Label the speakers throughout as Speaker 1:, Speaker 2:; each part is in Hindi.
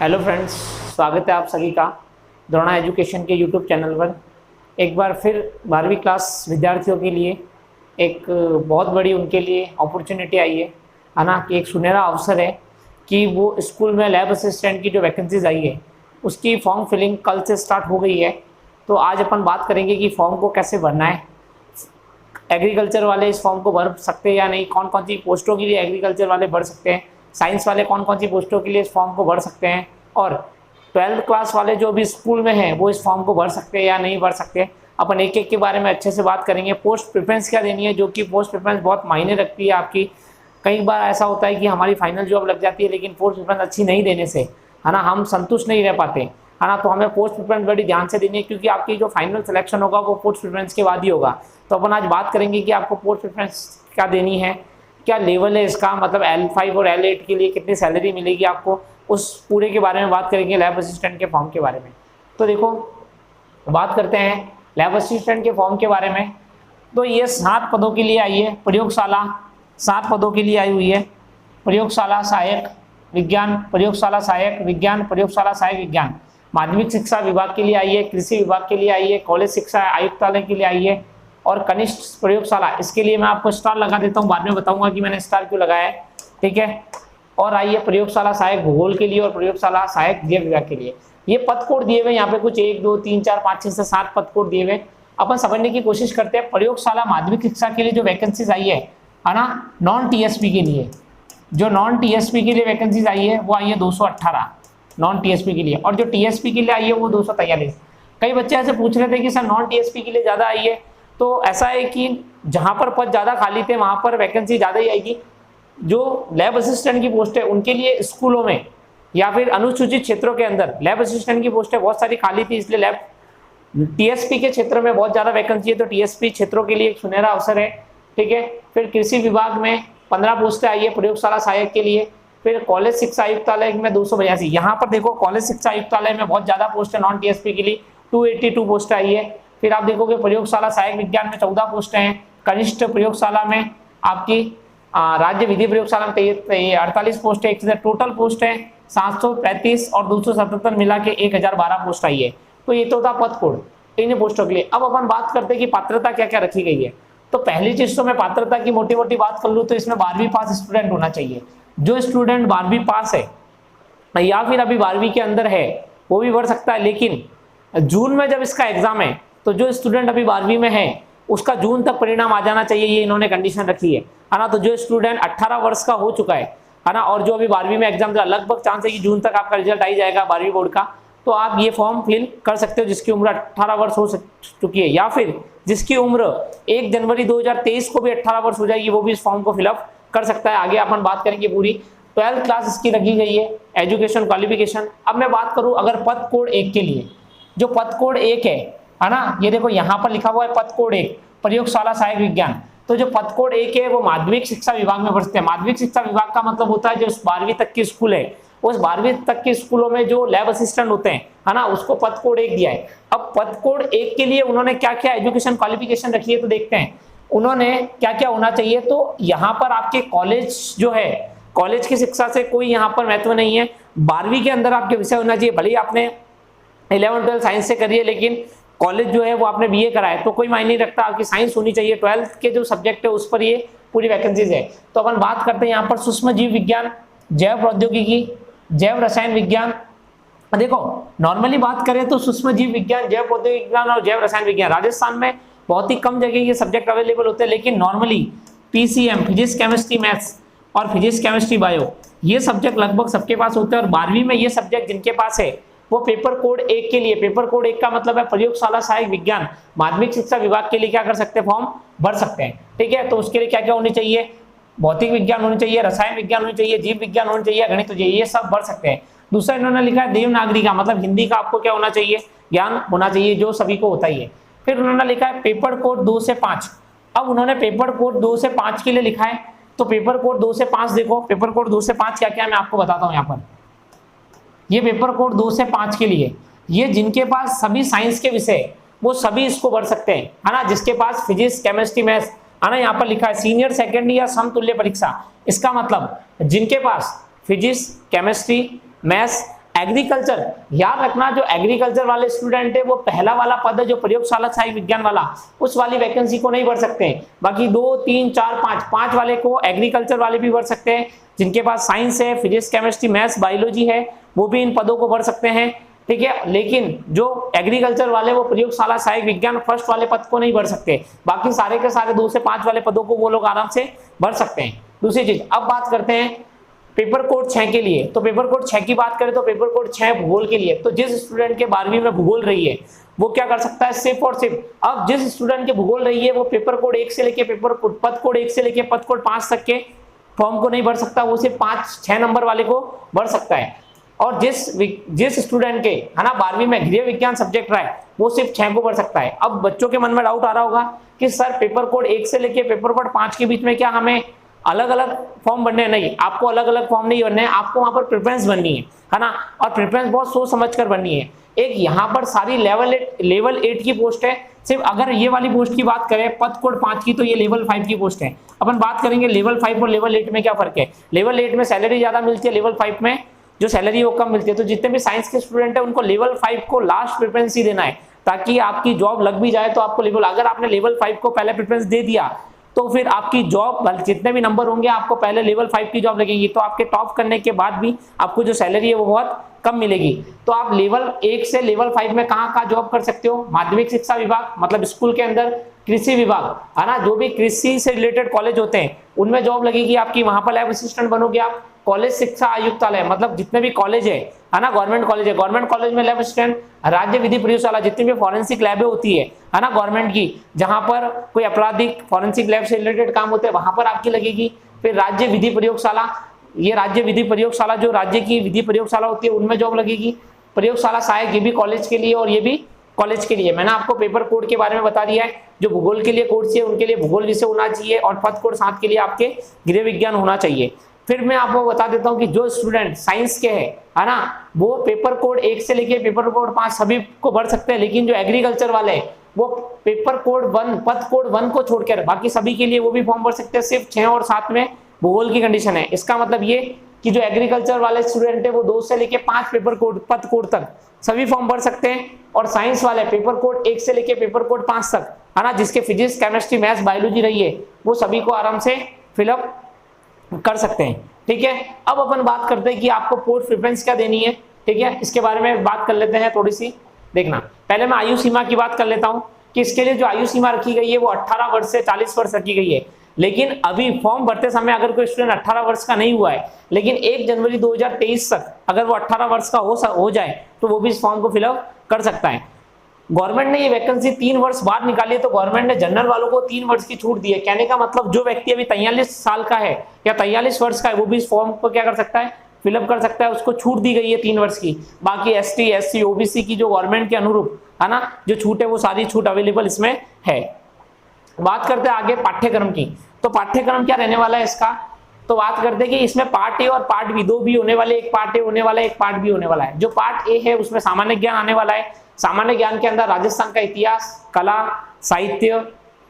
Speaker 1: हेलो फ्रेंड्स, स्वागत है आप सभी का द्रोणा एजुकेशन के यूट्यूब चैनल पर। एक बार फिर 12वीं क्लास विद्यार्थियों के लिए एक बहुत बड़ी उनके लिए अपॉर्चुनिटी आई है ना, कि एक सुनहरा अवसर है कि वो स्कूल में लैब असिस्टेंट की जो वैकेंसीज आई है उसकी फॉर्म फिलिंग कल से स्टार्ट हो गई है। तो आज अपन बात करेंगे कि फॉर्म को कैसे भरना है, एग्रीकल्चर वाले इस फॉर्म को भर सकते हैं या नहीं, कौन कौन सी पोस्टों के लिए एग्रीकल्चर वाले भर सकते हैं, साइंस वाले कौन कौन सी पोस्टों के लिए इस फॉर्म को भर सकते हैं, और 12th क्लास वाले जो भी स्कूल में हैं वो इस फॉर्म को भर सकते हैं या नहीं भर सकते। अपन एक एक के बारे में अच्छे से बात करेंगे। पोस्ट प्रेफरेंस क्या देनी है, जो कि पोस्ट प्रेफरेंस बहुत मायने रखती है आपकी। कई बार ऐसा होता है कि हमारी फाइनल जॉब लग जाती है लेकिन पोस्ट प्रेफरेंस अच्छी नहीं देने से है ना हम संतुष्ट नहीं रह पाते है ना, तो हमें पोस्ट प्रेफरेंस बड़ी ध्यान से देनी है, क्योंकि आपकी जो फाइनल सिलेक्शन होगा वो पोस्ट प्रेफरेंस के बाद ही होगा। तो अपन आज बात करेंगे कि आपको पोस्ट प्रेफरेंस क्या देनी है, क्या लेवल है इसका, मतलब L5 और L8 के लिए कितनी सैलरी मिलेगी आपको, उस पूरे के बारे में बात करेंगे लैब असिस्टेंट के फॉर्म के बारे में। तो देखो, बात करते हैं लैब असिस्टेंट के फॉर्म के बारे में। तो ये 7 पदों के लिए आई है, प्रयोगशाला 7 पदों के लिए आई हुई है। प्रयोगशाला सहायक विज्ञान, प्रयोगशाला सहायक विज्ञान, प्रयोगशाला सहायक विज्ञान। माध्यमिक शिक्षा विभाग के लिए आई है, कृषि विभाग के लिए आई है, कॉलेज शिक्षा आयुक्तालय के लिए आई है, और कनिष्ठ प्रयोगशाला, इसके लिए मैं आपको स्टार लगा देता हूँ, बाद में बताऊंगा कि मैंने स्टार क्यों लगाया है, ठीक है। और आई है प्रयोगशाला सहायक भूगोल के लिए और प्रयोगशाला सहायक जैव विभाग के लिए। ये पद कोड दिए हुए यहाँ पे कुछ 1 2 3 4 5 6 से 7 पद कोड दिए हुए। अपन समझने की कोशिश करते हैं। प्रयोगशाला माध्यमिक शिक्षा के लिए जो वैकेंसीज आई है ना, नॉन टीएसपी के लिए, जो नॉन टीएसपी के लिए वैकेंसीज आई है वो आई है 218 नॉन टीएसपी के लिए, और जो टीएसपी के लिए आई है वो 243। कई बच्चे ऐसे पूछ रहे थे कि सर नॉन टीएसपी के लिए ज़्यादा आई है, तो ऐसा है कि जहाँ पर पद ज़्यादा खाली थे वहाँ पर वैकेंसी ज़्यादा ही आएगी। जो लैब असिस्टेंट की पोस्ट है उनके लिए स्कूलों में या फिर अनुसूचित क्षेत्रों के अंदर लैब असिस्टेंट की पोस्टें बहुत सारी खाली थी, इसलिए लैब टीएसपी के क्षेत्र में बहुत ज़्यादा वैकेंसी है, तो टीएसपी क्षेत्रों के लिए एक सुनहरा अवसर है, ठीक है। फिर कृषि विभाग में 15 पोस्टें आई है प्रयोगशाला सहायक के लिए। फिर कॉलेज शिक्षा आयुक्तालय में 282। यहाँ पर देखो, कॉलेज शिक्षा आयुक्तालय में बहुत ज़्यादा पोस्ट है नॉन टीएसपी के लिए, 282 पोस्ट आई है। फिर आप देखोगे प्रयोगशाला सहायक विज्ञान में 14 पोस्टें हैं। कनिष्ठ प्रयोगशाला में आपकी राज्य विधि प्रयोगशाला में 48 पोस्ट है। एक टोटल पोस्ट है 735 और 277 मिला के 1012 पोस्ट आई है। तो ये तो था पद कोड इन पोस्टों के लिए। अब अपन बात करते हैं कि पात्रता क्या क्या रखी गई है। तो पहली चीज तो मैं पात्रता की मोटी मोटी बात कर लूँ तो इसमें 12वीं पास स्टूडेंट होना चाहिए। जो स्टूडेंट 12वीं पास है या फिर अभी 12वीं के अंदर है वो भी भर सकता है, लेकिन जून में जब इसका एग्जाम है तो जो स्टूडेंट अभी 12वीं में है उसका जून तक परिणाम आ जाना चाहिए, ये इन्होंने कंडीशन रखी है ना। तो जो स्टूडेंट 18 वर्ष का हो चुका है ना, और जो अभी 12वीं में एग्जाम दिया, लगभग चांस है कि जून तक आपका रिजल्ट आ ही जाएगा 12वीं बोर्ड का, तो आप ये फॉर्म फिल कर सकते हो जिसकी उम्र 18 वर्ष हो चुकी है, या फिर जिसकी उम्र 1 जनवरी 2023 को भी 18 वर्ष हो जाएगी वो भी इस फॉर्म को फिलअप कर सकता है। आगे अपन बात करेंगे पूरी 12th क्लास इसकी रखी गई है, एजुकेशन क्वालिफिकेशन। अब मैं बात करूं अगर पद कोड 1 के लिए, जो पद कोड 1 है ना, ये देखो यहाँ पर लिखा हुआ है पद कोड 1 प्रयोगशाला सहायक विज्ञान। तो जो पद कोड 1 है वो माध्यमिक शिक्षा विभाग में बसते हैं। माध्यमिक शिक्षा विभाग का मतलब होता है जो 12वीं तक की स्कूल है, उस 12वीं तक के स्कूलों में जो लैब असिस्टेंट होते हैं है ना, उसको पद कोड 1 दिया है। अब पद कोड 1 के लिए उन्होंने क्या क्या एजुकेशन क्वालिफिकेशन रखी है, तो देखते हैं उन्होंने क्या क्या होना चाहिए। तो यहाँ पर आपके कॉलेज जो है, कॉलेज की शिक्षा से कोई यहाँ पर महत्व नहीं है। 12वीं के अंदर आपके विषय होना चाहिए, भले ही आपने 11-12 साइंस से करी है लेकिन कॉलेज जो है वो आपने बीए करा है तो कोई मायने नहीं रखता, आपकी साइंस होनी चाहिए। 12th के जो सब्जेक्ट है उस पर ये पूरी वैकेंसीज है। तो अपन बात करते हैं यहाँ पर सूक्ष्म जीव विज्ञान, जैव प्रौद्योगिकी, जैव रसायन विज्ञान। देखो, नॉर्मली बात करें तो सूक्ष्म जीव विज्ञान, जैव प्रौद्योगिकी विज्ञान और जैव रसायन विज्ञान राजस्थान में बहुत ही कम जगह ये सब्जेक्ट अवेलेबल होते हैं, लेकिन normally PCM physics chemistry maths और फिजिक्स केमिस्ट्री बायो ये सब्जेक्ट लगभग सबके पास होते हैं। और 12वीं में ये सब्जेक्ट जिनके पास है वो पेपर कोड 1 के लिए, पेपर कोड 1 का मतलब है प्रयोगशाला सहायक विज्ञान, माध्यमिक शिक्षा विभाग के लिए क्या कर सकते हैं, फॉर्म भर सकते हैं, ठीक है। तो उसके लिए क्या क्या होनी चाहिए, भौतिक विज्ञान होनी चाहिए, रसायन विज्ञान होनी चाहिए, जीव विज्ञान होनी चाहिए, गणित होनी चाहिए, ये सब भर सकते हैं। दूसरा इन्होंने लिखा है देवनागरी का, मतलब हिंदी का आपको क्या होना चाहिए, ज्ञान होना चाहिए, जो सभी को होता ही है। फिर उन्होंने लिखा है पेपर कोड 2 से 5। अब उन्होंने पेपर कोड 2 से 5 के लिए लिखा है, तो पेपर कोड 2 से 5 देखो, पेपर कोड 2 से 5 क्या क्या है मैं आपको बताता हूँ। यहाँ पर ये पेपर कोड 2 से 5 के लिए, ये जिनके पास सभी साइंस के विषय वो सभी इसको भर सकते हैं, है ना। जिसके पास फिजिक्स केमिस्ट्री मैथ्स है ना, यहाँ पर लिखा है सीनियर सेकेंडरी या समतुल्य परीक्षा, इसका मतलब जिनके पास फिजिक्स केमिस्ट्री मैथ्स एग्रीकल्चर, याद रखना जो एग्रीकल्चर वाले स्टूडेंट है वो पहला वाला पद है जो प्रयोगशाला सहायक विज्ञान वाला, उस वाली वैकेंसी को नहीं भर सकते हैं। बाकी 2, 3, 4, 5 वाले को एग्रीकल्चर वाले भी भर सकते हैं। जिनके पास साइंस है, फिजिक्स, केमिस्ट्री, मैथ्स, बायोलॉजी है, वो भी इन पदों को भर सकते हैं, ठीक है। लेकिन जो एग्रीकल्चर वाले वो प्रयोगशाला सहायक विज्ञान फर्स्ट वाले पद को नहीं भर सकते। बाकी सारे के सारे 2 से 5 वाले पदों को वो लोग आराम से भर सकते हैं। दूसरी चीज, अब बात करते हैं पेपर कोड 6 के लिए। तो पेपर कोड 6 की बात करें तो पेपर कोड 6 भूगोल के लिए। तो जिस स्टूडेंट के 12वीं में भूगोल रही है वो क्या कर सकता है, सिर्फ और सिर्फ, अब जिस स्टूडेंट के भूगोल रही है वो पेपर कोड 1 से लेके पद कोड 1 से लेके पद कोड 5 तक के फॉर्म को नहीं भर सकता, वो सिर्फ 5-6 नंबर वाले को भर सकता है। और जिस स्टूडेंट के है ना 12वीं में गृह विज्ञान सब्जेक्ट रहा है वो सिर्फ 6 को भर सकता है। अब बच्चों के मन में डाउट आ रहा होगा कि सर पेपर कोड 1 से लेके पेपर कोड 5 के बीच में क्या हमें अलग अलग फॉर्म भरने हैं? नहीं, आपको अलग अलग फॉर्म नहीं भरने हैं, आपको वहां पर प्रेफरेंस बननी है ना। और प्रेफरेंस बहुत सोच समझ कर बननी है। एक यहाँ पर सारी लेवल 8 की पोस्ट है। सिर्फ अगर ये वाली पोस्ट की बात करें पद कोड 5 की तो ये लेवल 5 की पोस्ट है। अपन बात करेंगे लेवल 5 और लेवल 8 में क्या फर्क है। लेवल 8 में सैलरी ज्यादा मिलती है, लेवल 5 में जो सैलरी वो कम मिलती है। तो जितने भी साइंस के स्टूडेंट है उनको लेवल 5 को लास्ट प्रेफरेंस ही देना है, ताकि आपकी जॉब लग भी जाए तो आपको अगर आपने लेवल 5 को पहले प्रेफरेंस दे दिया तो फिर आपकी जॉब जितने भी नंबर होंगे आपको पहले लेवल 5 की जॉब लगेगी, तो आपके टॉप करने के बाद भी आपको जो सैलरी है वो बहुत कम मिलेगी। तो आप लेवल 1 से लेवल 5 में कहाँ जॉब कर सकते हो, माध्यमिक शिक्षा विभाग मतलब स्कूल के अंदर कृषि विभाग है ना, जो भी कृषि से रिलेटेड कॉलेज होते हैं उनमें जॉब लगेगी आपकी, वहां पर लैब असिस्टेंट बनोगे आप। कॉलेज शिक्षा आयुक्तालय मतलब जितने भी कॉलेज है ना, गवर्नमेंट कॉलेज है, गवर्नमेंट कॉलेज में लैब असिस्टेंट। राज्य विधि प्रयोगशाला जितनी भी फॉरेंसिक लैबें होती है ना गवर्नमेंट की, जहां पर कोई आपराधिक फॉरेंसिक लैब से रिलेटेड काम होते हैं वहां पर आपकी लगेगी। फिर राज्य विधि प्रयोगशाला, ये राज्य विधि प्रयोगशाला जो राज्य की विधि प्रयोगशाला होती है उनमें जॉब लगेगी। प्रयोगशाला सहायक ये भी कॉलेज के लिए और ये भी कॉलेज के लिए। मैंने आपको पेपर कोड के बारे में बता दिया है। जो भूगोल के लिए कोड चाहिए उनके लिए भूगोल विषय होना चाहिए और पद कोड 7 के लिए आपके गृह विज्ञान होना चाहिए। फिर मैं आपको बता देता हूं कि जो स्टूडेंट साइंस के है ना वो पेपर कोड 1 से लेके पेपर कोड 5 सभी को भर सकते हैं, लेकिन जो एग्रीकल्चर वाले हैं वो पेपर कोड 1 पद कोड 1 को छोड़कर बाकी सभी के लिए वो भी फॉर्म भर सकते हैं। सिर्फ 6 और 7 में भूगोल की कंडीशन है। इसका मतलब ये कि जो एग्रीकल्चर वाले स्टूडेंट है वो 2 से लेके 5 पेपर कोड पद कोड तक सभी फॉर्म भर सकते हैं। और साइंस वाले पेपर कोड 1 से लेके पेपर कोड 5 तक है ना, जिसके फिजिक्स, केमिस्ट्री, मैथ्स, बायोलॉजी रही है वो सभी को आराम से फिलअप कर सकते हैं। ठीक है, अब अपन बात करते हैं कि आपको पोस्ट प्रेफरेंस क्या देनी है। ठीक है, इसके बारे में बात कर लेते हैं थोड़ी सी। देखना, पहले मैं आयु सीमा की बात कर लेता हूं कि इसके लिए जो आयु सीमा रखी गई है वो 18 वर्ष से 40 वर्ष रखी गई है। लेकिन अभी फॉर्म भरते समय अगर कोई स्टूडेंट 18 वर्ष का नहीं हुआ है, लेकिन 1 जनवरी 2023 तक अगर वो 18 वर्ष का हो जाए तो वो भी इस फॉर्म को फिलअप कर सकता है। गवर्नमेंट ने ये वैकेंसी 3 वर्ष बाद निकाली है, तो गवर्नमेंट ने जनरल वालों को 3 वर्ष की छूट दी है। कहने का मतलब जो व्यक्ति अभी 43 साल का है या 43 वर्ष का है वो भी इस फॉर्म को क्या कर सकता है, फिलअप कर सकता है। उसको छूट दी गई है 3 वर्ष की। बाकी एसटी, एससी, ओबीसी की जो गवर्नमेंट के अनुरूप है ना जो छूट है वो सारी छूट अवेलेबल इसमें है। बात करते हैं आगे पाठ्यक्रम की। तो पाठ्यक्रम क्या रहने वाला है इसका, तो बात करते हैं कि इसमें पार्ट ए और पार्ट बी दो भी होने वाले, एक पार्ट ए होने वाला है, एक पार्ट बी होने वाला है। जो पार्ट ए है उसमें सामान्य ज्ञान आने वाला है। सामान्य ज्ञान के अंदर राजस्थान का इतिहास, कला, साहित्य,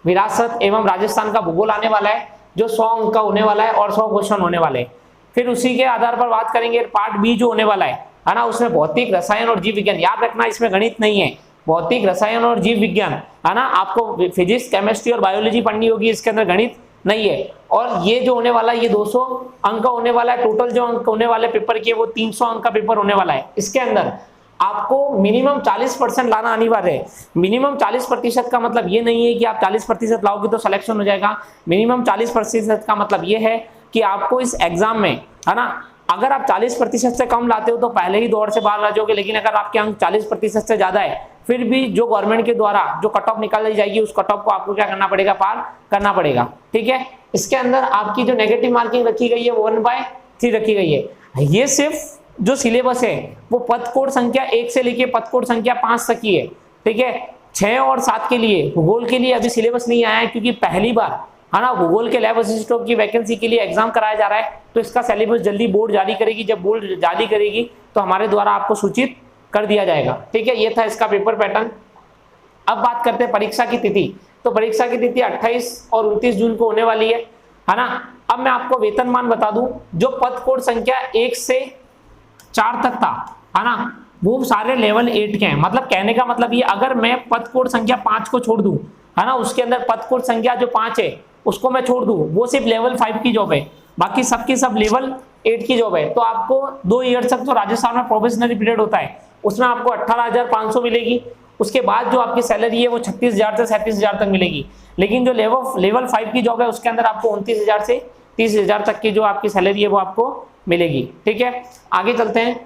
Speaker 1: विरासत एवं राजस्थान का भूगोल आने वाला है, जो 100 अंक का होने वाला है और 100 क्वेश्चन होने वाले हैं। फिर उसी के आधार पर बात करेंगे पार्ट बी जो होने वाला है ना, उसमें भौतिक, रसायन और जीव विज्ञान। याद रखना इसमें गणित नहीं है, भौतिक, रसायन और जीव विज्ञान है ना। आपको फिजिक्स, केमिस्ट्री और बायोलॉजी पढ़नी होगी, इसके अंदर गणित नहीं है। और ये जो होने वाला है ये 200 अंक का होने वाला है। टोटल जो अंक होने वाले पेपर के वो 300 अंक का पेपर होने वाला है। इसके अंदर आपको मिनिमम 40% लाना अनिवार्य है। मिनिमम 40% का मतलब ये नहीं है कि आप 40% लाओगे तो सिलेक्शन हो जाएगा। मिनिमम 40% का मतलब ये है कि आपको इस एग्जाम में है ना, अगर आप 40% से कम लाते हो तो पहले ही दौर से बाहर आ जाओगे। लेकिन अगर आपके अंक 40% से ज्यादा है फिर भी जो गवर्नमेंट के द्वारा जो कट ऑफ निकाली जाएगी उस कट ऑफ को आपको क्या करना पड़ेगा, पार करना पड़ेगा। ठीक है, इसके अंदर आपकी जो नेगेटिव मार्किंग रखी गई है वो 1/3 रखी गई है। ये सिर्फ जो सिलेबस है वो पद कोड संख्या 1 से लेके पद कोड संख्या 5 तक की है। ठीक है, 6 और 7 के लिए, भूगोल के लिए अभी सिलेबस नहीं आया है क्योंकि पहली बार है ना भूगोल के लैब असिस्टेंट की वैकेंसी के लिए एग्जाम कराया जा रहा है। तो इसका सिलेबस जल्दी बोर्ड जारी करेगी। जब बोर्ड जारी करेगी तो हमारे द्वारा आपको सूचित कर दिया जाएगा। ठीक है, ये था इसका पेपर पैटर्न। अब बात करते हैं परीक्षा की तिथि। तो परीक्षा की तिथि 28 और 29 जून को होने वाली है ना। अब मैं आपको वेतनमान बता दूं, जो पद कोड संख्या 1 से 4 तक था है ना, वो सारे लेवल 8 के हैं। मतलब कहने का मतलब ये, अगर मैं पद कोड संख्या 5 को छोड़ दूं, है ना, उसके अंदर पद कोड संख्या जो 5 है उसको मैं छोड़ दूं, वो सिर्फ लेवल 5 की जॉब है, बाकी सबकी सब लेवल 8 की जॉब है। तो आपको 2 ईयर तक जो राजस्थान में प्रोबेशनरी पीरियड होता है उसमें आपको 18,500 मिलेगी। उसके बाद जो आपकी सैलरी है वो 36,000 से 37,000 तक मिलेगी। लेकिन जो लेवल 5 की जॉब है उसके अंदर आपको 29,000 से 30,000 तक की जो आपकी सैलरी है वो आपको मिलेगी। ठीक है, आगे चलते हैं।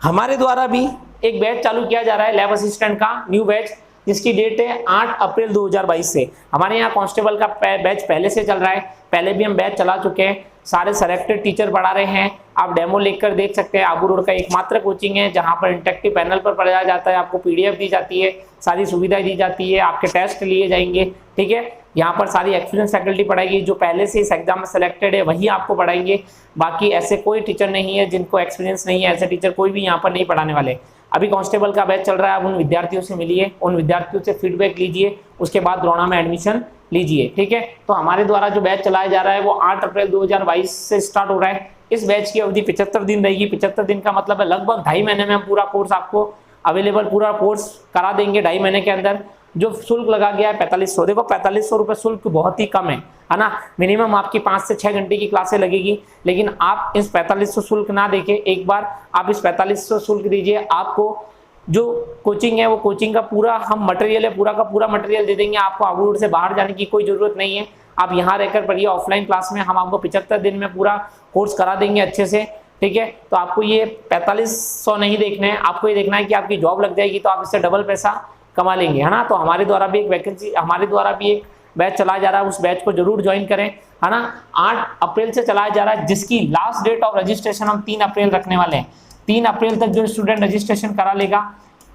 Speaker 1: हमारे द्वारा भी एक बैच चालू किया जा रहा है लैब असिस्टेंट का न्यू बैच, जिसकी डेट है 8 अप्रैल 2022 से। हमारे यहाँ कांस्टेबल का बैच पहले से चल रहा है, पहले भी हम बैच चला चुके हैं, सारे सेलेक्टेड टीचर पढ़ा रहे हैं। आप डेमो लेकर देख सकते हैं। आबू रोड का एकमात्र कोचिंग है जहाँ पर इंटरेक्टिव पैनल पर पढ़ाया जाता है, आपको PDF दी जाती है, सारी सुविधाएं दी जाती है, आपके टेस्ट लिए जाएंगे। ठीक है, यहाँ पर सारी एक्सपीरियंस फैकल्टी पढ़ाएगी, जो पहले से इस एग्जाम में सेलेक्टेड है वही आपको पढ़ाएंगे। बाकी ऐसे कोई टीचर नहीं है जिनको एक्सपीरियंस नहीं है, ऐसे टीचर कोई भी यहाँ पर नहीं पढ़ाने वाले। अभी कांस्टेबल का बैच चल रहा है, आप उन विद्यार्थियों से मिलिए, उन विद्यार्थियों से फीडबैक लीजिए, उसके बाद द्रोणा में एडमिशन लीजिए। ठीक है, तो हमारे द्वारा जो बैच चलाया जा रहा है वो 8 अप्रैल 2022 से स्टार्ट हो रहा है। इस बैच की अवधि 75 दिन रहेगी। 75 दिन का मतलब है लगभग 2.5 महीने में हम पूरा कोर्स आपको अवेलेबल, पूरा कोर्स करा देंगे 2.5 महीने के अंदर। जो शुल्क लगा गया है 4500, देखो 4500 रुपये शुल्क बहुत ही कम है ना। मिनिमम आपकी 5 से 6 घंटे की क्लासें लगेगी, लेकिन आप इस 4500 शुल्क ना देके एक बार आप इस 4500 शुल्क दीजिए। आपको जो कोचिंग है वो कोचिंग का पूरा हम मटेरियल है, पूरा का पूरा मटेरियल दे देंगे आपको। आबू रोड से बाहर जाने की कोई जरूरत नहीं है, आप यहाँ रहकर पढ़िए। ऑफलाइन क्लास में हम आपको 75 दिन में पूरा कोर्स करा देंगे अच्छे से। ठीक है, तो आपको ये 4500 नहीं देखना है, आपको ये देखना है कि आपकी जॉब लग जाएगी तो आप इससे डबल पैसा कमा लेंगे, है ना। तो हमारे द्वारा भी एक वैकेंसी, हमारे द्वारा भी एक बैच चलाया जा रहा है, उस बैच को जरूर ज्वाइन करें, है ना। 8 अप्रैल से चलाया जा रहा है, जिसकी लास्ट डेट ऑफ रजिस्ट्रेशन हम 3 अप्रैल रखने वाले हैं। 3 अप्रैल तक जो स्टूडेंट रजिस्ट्रेशन करा लेगा,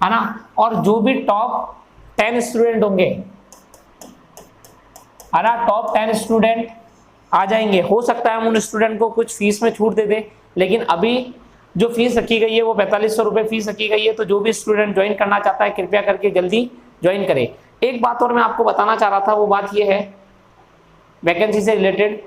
Speaker 1: है ना, और जो भी टॉप 10 स्टूडेंट होंगे, है ना, टॉप 10 स्टूडेंट आ जाएंगे। हो सकता है हम उन स्टूडेंट को कुछ फीस में छूट दे दें, लेकिन अभी जो फीस रखी गई है वो 4500 रुपये फीस रखी गई है। तो जो भी स्टूडेंट ज्वाइन करना चाहता है कृपया करके जल्दी ज्वाइन करे। एक बात और मैं आपको बताना चाह रहा था, वो बात ये है वैकेंसी से रिलेटेड।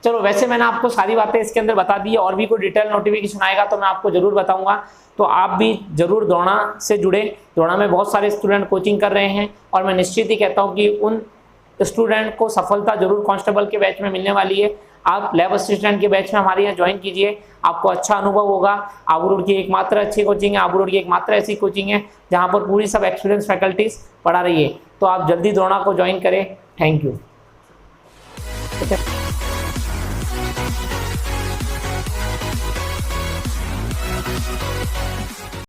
Speaker 1: चलो, वैसे मैंने आपको सारी बातें इसके अंदर बता दी है, और भी कोई डिटेल नोटिफिकेशन आएगा तो मैं आपको जरूर बताऊंगा। तो आप भी जरूर द्रोणा से जुड़े। द्रोणा में बहुत सारे स्टूडेंट कोचिंग कर रहे हैं, और मैं निश्चित ही कहता हूं कि उन स्टूडेंट को सफलता जरूर कांस्टेबल के बैच में मिलने वाली है। आप लैब असिस्टेंट के बैच में हमारे यहाँ ज्वाइन कीजिए, आपको अच्छा अनुभव होगा। आबू रोड की एकमात्र अच्छी कोचिंग है, आबू रोड की एकमात्र ऐसी कोचिंग है जहाँ पर पूरी सब एक्सपीरियंस फैकल्टीज पढ़ा रही है। तो आप जल्दी द्रोणा को ज्वाइन करें। Thank you.